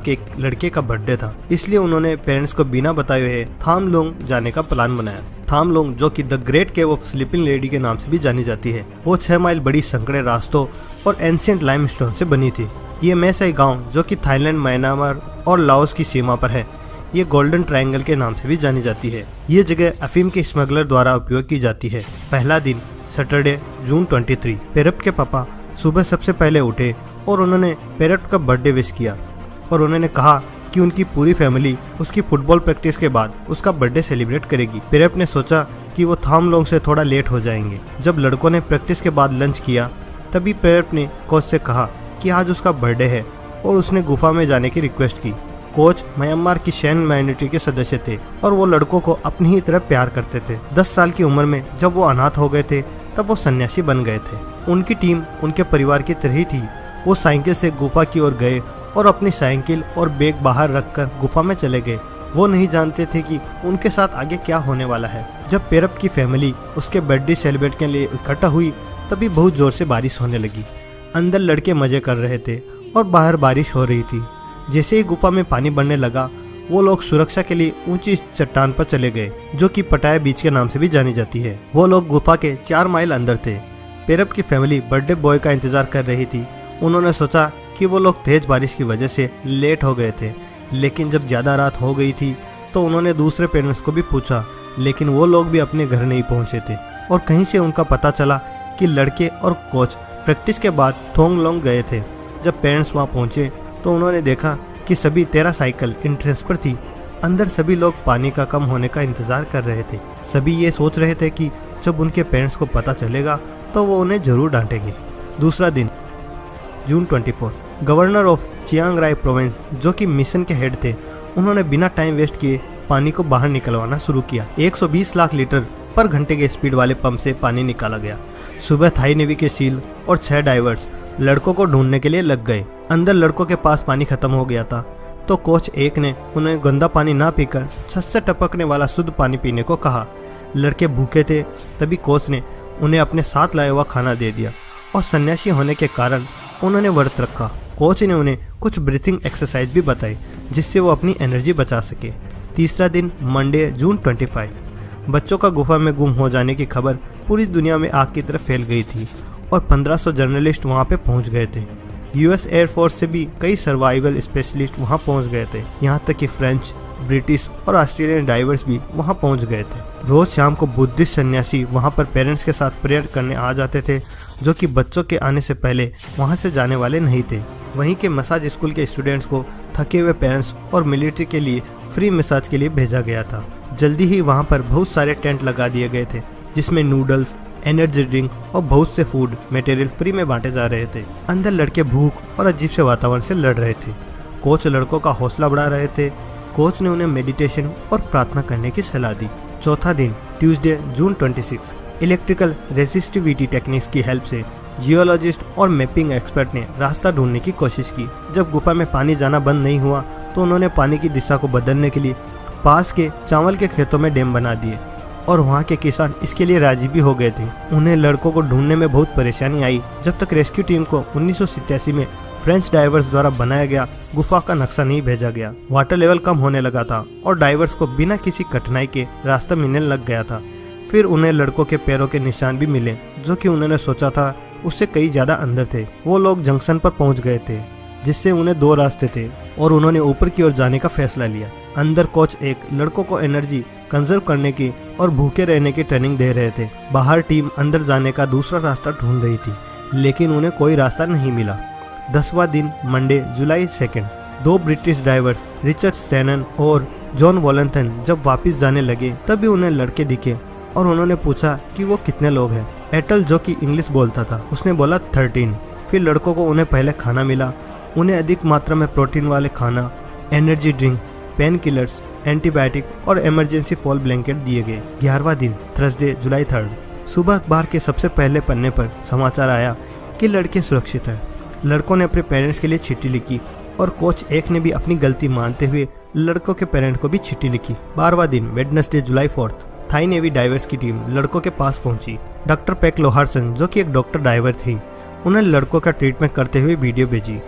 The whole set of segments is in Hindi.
के एक लड़के का बर्थडे था, इसलिए उन्होंने पेरेंट्स को बिना बताए हुए थामलोंग जाने का प्लान बनाया। थामलोंग, जो कि the great cave of sleeping lady के नाम से भी जानी जाती है, वो 6 माइल बड़ी संकरे रास्तों और एंशिएंट लाइमस्टोन से बनी थी। ये मेसाई गांव, जो कि थाईलैंड, म्यांमार और लाओस की सीमा पर है, ये गोल्डन ट्रायंगल के नाम से भी जानी जाती है। ये जगह अफीम के स्मगलर द्वारा उपयोग की जाती है। पहला दिन सैटरडे जून 23। पेरप्ट के पापा सुबह सबसे पहले उठे और उन्होंने पेरप्ट का बर्थडे विश किया और उन्होंने कहा कि उनकी पूरी फैमिली उसकी फुटबॉल प्रैक्टिस के बाद उसका बर्थडे सेलिब्रेट करेगी। पेरप्ट ने सोचा कि वो थामलोंग से थोड़ा लेट हो जाएंगे। जब लड़कों ने प्रैक्टिस के बाद लंच किया, तभी पेरप्ट ने कोच से कहा कि आज उसका बर्थडे है और उसने गुफा में जाने की रिक्वेस्ट की। कोच म्यांमार की शैन माइनॉरिटी के सदस्य थे और वो लड़कों को अपनी ही तरह प्यार करते थे। 10 साल की उम्र में जब वो अनाथ हो गए थे, तब वो सन्यासी बन गए थे। उनकी टीम उनके परिवार की तरह ही थी। वो साइकिल से गुफा की ओर गए और अपनी साइकिल और बैग बाहर रखकर गुफा में चले गए। वो नहीं जानते थे कि उनके साथ आगे क्या होने वाला है। जब पेरप्ट की फैमिली उसके बर्थडे सेलिब्रेट के लिए इकट्ठा हुई, तभी बहुत जोर से बारिश होने लगी। अंदर लड़के मजे कर रहे थे और बाहर बारिश हो रही थी। जैसे ही गुफा में पानी बढ़ने लगा, वो लोग सुरक्षा के लिए ऊंची चट्टान पर चले गए, जो कि पटाया बीच के नाम से भी जानी जाती है। वो लोग गुफा के 4 माइल अंदर थे। पेरप्ट की फैमिली बर्थडे बॉय का इंतजार कर रही थी। उन्होंने सोचा कि वो लोग तेज बारिश की वजह से लेट हो गए थे, लेकिन जब ज्यादा रात हो गई थी तो उन्होंने दूसरे पेरेंट्स को भी पूछा, लेकिन वो लोग भी अपने घर नहीं पहुंचे थे। और कहीं से उनका पता चला कि लड़के और कोच प्रैक्टिस के बाद थोंगलोंग गए थे। जब पेरेंट्स वहां पहुंचे तो उन्होंने देखा कि सभी 13 साइकिल एंट्रेंस पर थी। अंदर सभी लोग पानी का कम होने का इंतजार कर रहे थे। सभी ये सोच रहे थे कि जब उनके पेरेंट्स को पता चलेगा तो वो उन्हें जरूर डांटेंगे। दूसरा दिन June 24। Governor of Chiang Rai province, जो कि मिशन के हेड थे, उन्होंने बिना टाइम वेस्ट किए पानी को बाहर निकलवाना शुरू किया। 120 लाख लीटर पर घंटे के स्पीड वाले पंप से पानी निकाला गया। सुबह थाई नेवी के सील और 6 डाइवर्स लड़कों को ढूंढने के लिए लग गए। अंदर लड़कों के पास पानी खत्म हो गया था, तो कोच एक ने उन्हें गंदा पानी ना पीकर छत से टपकने वाला शुद्ध पानी पीने को कहा। लड़के भूखे थे, तभी कोच ने उन्हें अपने साथ लाया हुआ खाना दे दिया और सन्यासी होने के कारण उन्होंने व्रत रखा। कोच ने उन्हें कुछ ब्रीथिंग एक्सरसाइज भी बताई, जिससे वो अपनी एनर्जी बचा सके। तीसरा दिन मंडे जून 25। बच्चों का गुफा में गुम हो जाने की खबर पूरी दुनिया में आग की तरह फैल गई थी और 1500 जर्नलिस्ट वहां पे पहुंच गए थे। यूएस एयरफोर्स से भी कई सर्वाइवल स्पेशलिस्ट वहां पहुंच गए थे। यहाँ तक कि फ्रेंच, ब्रिटिश और ऑस्ट्रेलियन डाइवर्स भी वहां पहुंच गए थे। रोज शाम को बुद्धिस्ट सन्यासी वहां पर पेरेंट्स के साथ प्रेयर करने आ जाते थे, जो कि बच्चों के आने से पहले वहां से जाने वाले नहीं थे। वहीं के मसाज स्कूल के स्टूडेंट्स को थके हुए पेरेंट्स और मिलिट्री के लिए फ्री मसाज के लिए भेजा गया था। जल्दी ही वहां पर बहुत सारे टेंट लगा दिए गए थे, जिसमें नूडल्स, एनर्जी ड्रिंक और बहुत से फूड मटेरियल फ्री में बांटे जा रहे थे। अंदर लड़के भूख और अजीब से वातावरण से लड़ रहे थे। कोच लड़कों का हौसला बढ़ा रहे थे। कोच ने उन्हें मेडिटेशन और प्रार्थना करने की सलाह दी। चौथा दिन ट्यूसडे जून 26। इलेक्ट्रिकल रेसिस्टिविटी टेक्निक्स की हेल्प से जियोलॉजिस्ट और मैपिंग एक्सपर्ट ने रास्ता ढूंढने की कोशिश की। जब गुफा में पानी जाना बंद नहीं हुआ, तो उन्होंने पानी की दिशा को बदलने के लिए पास के चावल के खेतों में डैम बना दिए और वहाँ के किसान इसके लिए राजी भी हो गए थे। उन्हें लड़कों को ढूंढने में बहुत परेशानी आई, जब तक रेस्क्यू टीम को 1987 में फ्रेंच डाइवर्स द्वारा बनाया गया गुफा का नक्शा नहीं भेजा गया। वाटर लेवल कम होने लगा था और डाइवर्स को बिना किसी कठिनाई के रास्ता मिलने लग गया था। फिर उन्हें लड़कों के पैरों के निशान भी मिले, जो कि उन्होंने सोचा था उससे कई ज्यादा अंदर थे। वो लोग जंक्शन पर पहुंच गए थे, जिससे उन्हें 2 रास्ते थे और उन्होंने ऊपर की ओर जाने का फैसला लिया। अंदर कोच एक लड़कों को एनर्जी कंजर्व करने की और भूखे रहने की ट्रेनिंग दे रहे थे। बाहर टीम अंदर जाने का दूसरा रास्ता ढूंढ रही थी, लेकिन उन्हें कोई रास्ता नहीं मिला। 10वां दिन मंडे जुलाई 2। 2 ब्रिटिश ड्राइवर्स रिचर्ड स्टैनन और जॉन वॉलंथन जब वापस जाने लगे, तभी उन्हें लड़के दिखे और उन्होंने पूछा कि वो कितने लोग हैं। एटल, जो कि इंग्लिश बोलता था, उसने बोला 13। फिर लड़कों को उन्हें पहले खाना मिला। उन्हें अधिक मात्रा में प्रोटीन वाले खाना, energy drink, pain killers, antibiotic और इमरजेंसी फॉल ब्लैंकेट दिए गए। 11वां दिन थर्सडे जुलाई 3। सुबह अखबार के सबसे पहले पन्ने पर समाचार आया कि लड़के सुरक्षित हैं। लड़कों ने अपने पेरेंट्स के लिए चिट्ठी लिखी और कोच एक ने भी अपनी गलती मानते हुए लड़कों के पेरेंट्स को भी चिट्ठी लिखी। 12वां दिन वेडनेसडे जुलाई 4। थाई नेवी डाइवर्स की टीम लड़कों के पास पहुंची। डॉक्टर पैक लोहारसन, जो कि एक डॉक्टर डाइवर थी, उन्हें लड़कों का ट्रीटमेंट करते हुए वीडियो भेजी।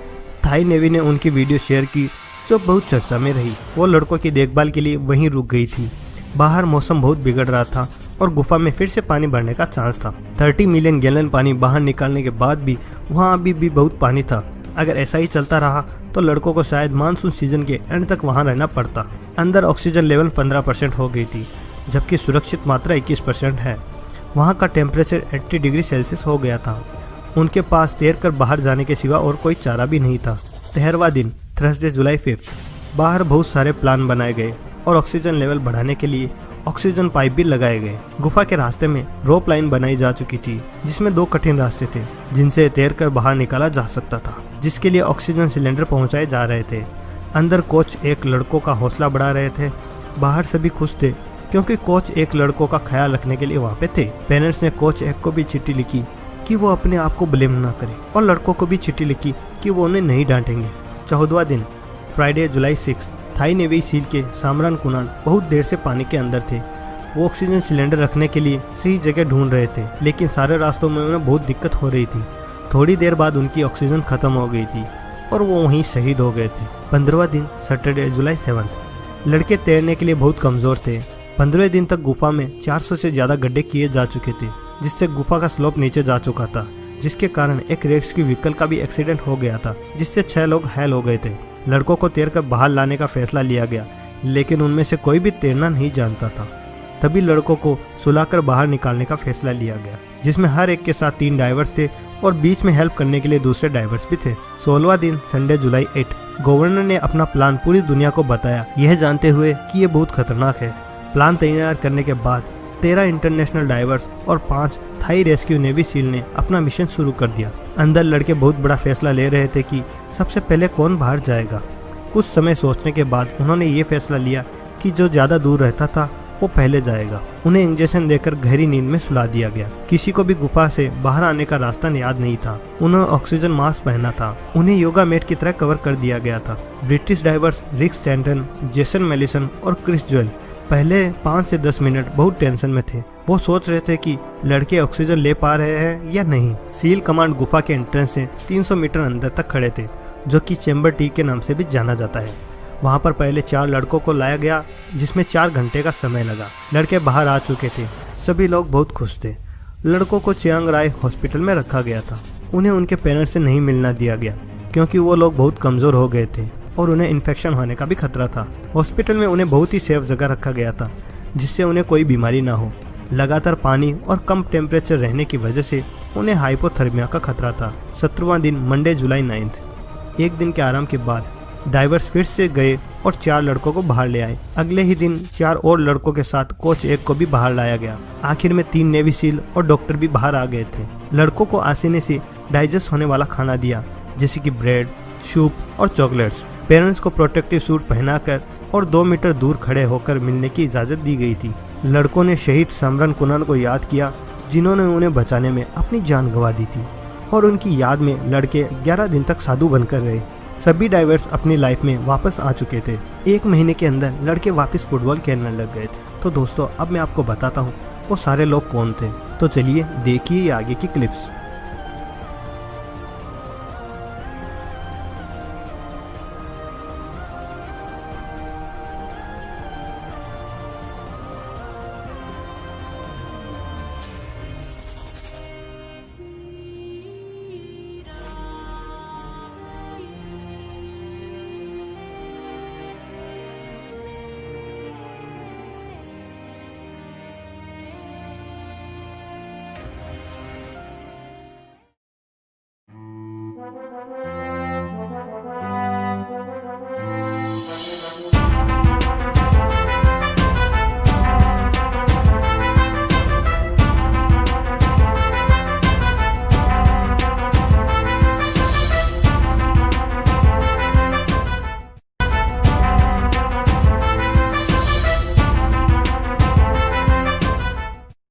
थाई नेवी ने उनकी वीडियो शेयर की जो बहुत चर्चा में रही। वो लड़कों की देखभाल के लिए वहीं रुक गई थी। बाहर मौसम बहुत बिगड़ रहा था और गुफा में फिर से पानी बढ़ने का चांस था। 30 मिलियन गैलन पानी बाहर निकालने के बाद भी वहाँ अभी भी बहुत पानी था। अगर ऐसा ही चलता रहा तो लड़कों को शायद मानसून सीजन के एंड तक वहाँ रहना पड़ता। अंदर ऑक्सीजन लेवल 15% हो गई थी, जबकि सुरक्षित मात्रा 21% है। वहाँ का टेम्परेचर 80 डिग्री सेल्सियस हो गया था। उनके पास तैर कर बाहर जाने के सिवा और कोई चारा भी नहीं था। 13वां दिन थर्सडे जुलाई 5। बाहर बहुत सारे प्लान बनाए गए और ऑक्सीजन लेवल बढ़ाने के लिए ऑक्सीजन पाइप भी लगाए गए। गुफा के रास्ते में रोप लाइन बनाई जा चुकी थी, जिसमें 2 कठिन रास्ते थे जिनसे तैर कर बाहर निकाला जा सकता था, जिसके लिए ऑक्सीजन सिलेंडर पहुंचाए जा रहे थे। अंदर कोच एक लड़कों का हौसला बढ़ा रहे थे। बाहर सभी खुश थे क्योंकि कोच एक लड़कों का ख्याल रखने के लिए वहाँ पे थे। पेरेंट्स ने कोच एक को भी चिट्ठी लिखी कि वो अपने आप को ब्लेम ना करे और लड़कों को भी चिट्ठी लिखी कि वो उन्हें नहीं डांटेंगे। 14वां दिन फ्राइडे जुलाई 6। थाई नेवी सील के सामरान कुनान बहुत देर से पानी के अंदर थे। वो ऑक्सीजन सिलेंडर रखने के लिए सही जगह ढूंढ रहे थे, लेकिन सारे रास्तों में उन्हें बहुत दिक्कत हो रही थी। थोड़ी देर बाद उनकी ऑक्सीजन खत्म हो गई थी और वो वहीं शहीद हो गए थे। 15वां दिन सैटरडे जुलाई 7। लड़के तैरने के लिए बहुत कमजोर थे। 15वें दिन तक गुफा में 400 से ज्यादा गड्ढे किए जा चुके थे, जिससे गुफा का स्लोप नीचे जा चुका था, जिसके कारण एक रेस्क्यू व्हीकल का भी एक्सीडेंट हो गया था, जिससे 6 लोग घायल हो गए थे। लड़कों को तैरकर बाहर लाने का फैसला लिया गया, लेकिन उनमें से कोई भी तैरना नहीं जानता था। तभी लड़कों को सुलाकर बाहर निकालने का फैसला लिया गया, जिसमें हर एक के साथ 3 डाइवर्स थे और बीच में हेल्प करने के लिए दूसरे डाइवर्स भी थे। 16वां दिन संडे जुलाई 8। गवर्नर ने अपना प्लान पूरी दुनिया को बताया, यह जानते हुए कि यह बहुत खतरनाक है। प्लान तैयार करने के बाद 13 इंटरनेशनल डाइवर्स और 5 थाई रेस्क्यू नेवी सील ने अपना मिशन शुरू कर दिया। अंदर लड़के बहुत बड़ा फैसला ले रहे थे कि सबसे पहले कौन बाहर जाएगा। कुछ समय सोचने के बाद उन्होंने ये फैसला लिया कि जो ज्यादा दूर रहता था वो पहले जाएगा। उन्हें इंजेक्शन देकर गहरी नींद में सुला दिया गया। किसी को भी गुफा से बाहर आने का रास्ता याद नहीं था। उन्होंने ऑक्सीजन मास्क पहना था। उन्हें योगा मैट की तरह कवर कर दिया गया था। ब्रिटिश डाइवर्स रिक स्टैंटन, जेसन मेलिसन और क्रिस ज्वेल पहले 5 से 10 मिनट बहुत टेंशन में थे। वो सोच रहे थे कि लड़के ऑक्सीजन ले पा रहे हैं या नहीं। सील कमांड गुफा के एंट्रेंस से 300 मीटर अंदर तक खड़े थे, जो कि चैम्बर टी के नाम से भी जाना जाता है। वहाँ पर पहले 4 लड़कों को लाया गया, जिसमें 4 घंटे का समय लगा। लड़के बाहर आ चुके थे। सभी लोग बहुत खुश थे। लड़कों को चियांग राय हॉस्पिटल में रखा गया था। उन्हें उनके पेरेंट्स से नहीं मिलना दिया गया, क्योंकि वो लोग बहुत कमज़ोर हो गए थे और उन्हें इन्फेक्शन होने का भी खतरा था। हॉस्पिटल में उन्हें बहुत ही सेफ जगह रखा गया था, जिससे उन्हें कोई बीमारी ना हो। लगातार पानी और कम टेम्परेचर रहने की वजह से उन्हें हाइपोथर्मिया का खतरा था। 17वां दिन मंडे जुलाई 9। एक दिन के आराम के बाद डाइवर्स फिर से गए और 4 लड़कों को बाहर ले आए। अगले ही दिन 4 और लड़कों के साथ कोच एक को भी बाहर लाया गया। आखिर में 3 नेवी सील और डॉक्टर भी बाहर आ गए थे। लड़कों को आसानी से डाइजेस्ट होने वाला खाना दिया, जैसे कि ब्रेड, सूप और चॉकलेट्स। पेरेंट्स को प्रोटेक्टिव सूट पहनाकर और 2 मीटर दूर खड़े होकर मिलने की इजाज़त दी गई थी। लड़कों ने शहीद सामरान कुनान को याद किया, जिन्होंने उन्हें बचाने में अपनी जान गंवा दी थी, और उनकी याद में लड़के 11 दिन तक साधु बनकर रहे। सभी डाइवर्स अपनी लाइफ में वापस आ चुके थे। 1 महीने के अंदर लड़के वापस फुटबॉल खेलने लग गए थे। तो दोस्तों, अब मैं आपको बताता हूँ वो सारे लोग कौन थे। तो चलिए देखिए आगे की क्लिप्स।